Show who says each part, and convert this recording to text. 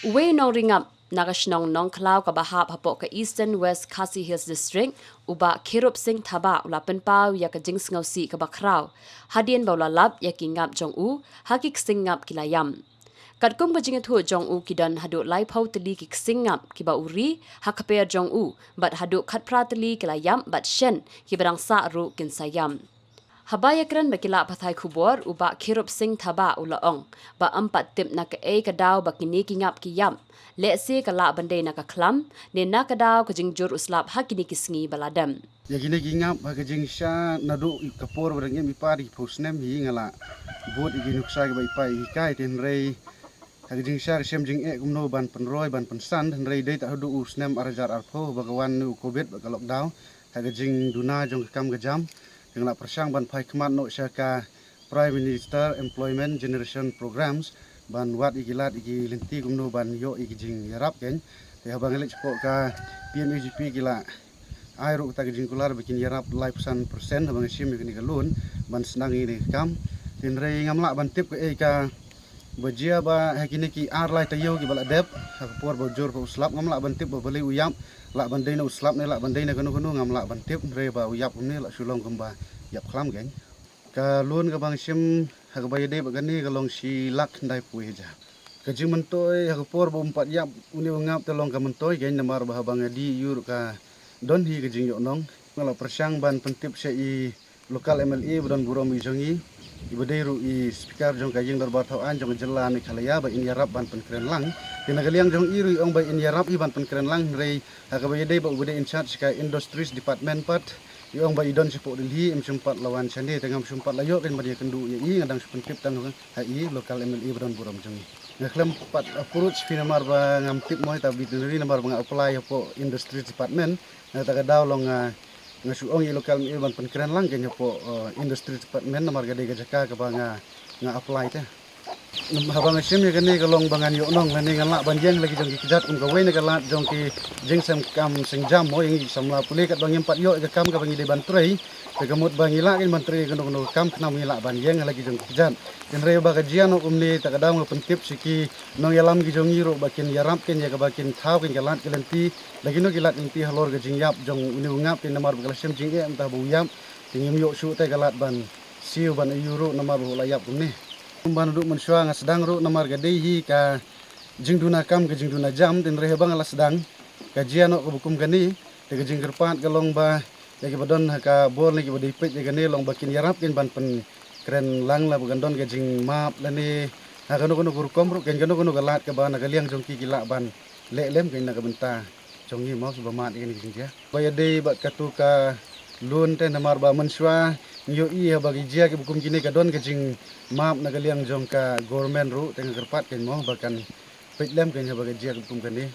Speaker 1: Uwe nong ringap nagashnong nong klaw ka bahap hapok ka Eastern West Khasi Hills District uba Kirup Singh Thaba ulapen pau ya ka jings ngausi ka bakraw hadien baulalap ya kingap jong u hakik singap kilayam katkum ka jingat hu jong u kidan hadu lai phau tali ki singap ki ba uri hakaper jong u bat hadu khat pratali kilayam bat shen ki barang sa ru kin sayam Habaya kran bakila pathai khubor uba Kirup Singh Thaba ulaong ba ampat tip na ka e kadaw ba kini kingap kiyam le se kala bande na ka klam ne na kadaw ka jingjur uslap hakini kisngi baladam
Speaker 2: ya gini gingap ba ka jingsha nadu kapor barangnya mi pari posnem hi ngala bot igi nuksa ba ipai kai ten rei ka jingsha sem jing e kumno ban penroy ban pensan ten rei dei ta hadu usnem arajar arpo bagawan nu covid ba lockdown ka jing duna jong kam gajam yang la persang ban phai khmat no syaka Prime Minister Employment Generation Programs ban wat igilat igi lenti kumno ban yo igi jing yarap ken te habang elek spok ka PMUGP gila airu ta jing kular bikin yarap life san persen habang sim ni kalun ban senang ini kam tin rei ngamla ban tip ke ka bajia ba hakini ki ar lai tayo ki bala dep por bojor po slap ngamla ban tip ba bali uyam la ban dei na uslap ne la ban dei na kanu ngamla ban tip re ba uyap ni la sulong kamba yap khlam geng ka lun ka bang sim ha ba yede ba gani ka long si lak ndai pu heja ka jing mentoy ha por bo 4 yap uni ngap te long ka mentoy geng namar ba bang di yur ka don hi ka jing yo nong ngala persang ban pentip se i lokal MLA budon burom i jongi ibadairu i speaker jong kajing darbar tauan jong jelan ni khalaya ba in yarap ban penkeren lang tinagaliang jong iru ong ba in yarap i ban penkeren lang rei hakabayade ba ubade in charge ka industries department pat iong ba idon sipo dilhi im sempat lawan sande tengam sempat layo kan badia kendu i ngadang sepentip tang ha i lokal MLA budon burom jong ngaklem pat approach finamar ba ngamtip moy tabi tinuri namar ba apply po industries department na tagadaw long ngasuong i lokal ban penkeren lang kanya po industri department namar gade gajaka ka banga nga apply te habang sim ya gani kalong bangan yo nong lani ngala banjeng lagi jong kijat kum gawai na kalat jong ki jing sam kam sing jam mo yang samla puli kat bang empat yo ka kam ka bangi de bantrei te kamut bangila kin mantri kono kono kam kena mila banjeng lagi jong kijat den re ba gajian umni takadam pentip siki nong yalam gi jong iro bakin yarap ken ya ka bakin thau ken kalat kelenti lagi no kilat inti halor ga jingyap jong uni ngap tin namar bagala sem jing e entah buyam tingim yo su te kalat ban siu ban euro namar bu layap kumni ban duk mensua nga sedang ru namar ga dehi ka jingduna kam ka jingduna jam tin re bang ala sedang kajian no bukum gani te ga jinggerpat galong ba lagi badon ka bor lagi bodi pet ga ne long bakin yarap kin ban pen keren lang la bagandon ga jing map lani ha kanu kanu kurkom ru ken kanu kanu galat ka ban ga liang jong ki gila ban le lem ken na ga benta jongi mau subamat ini dia bayade bat katuka lun te namar ba mensua yo i bagi jia ke bukum kini kadon ke jing map nagaliang jong ka government ru tengah kerpat ken mau bahkan petlem ken bagi jia ke bukum kani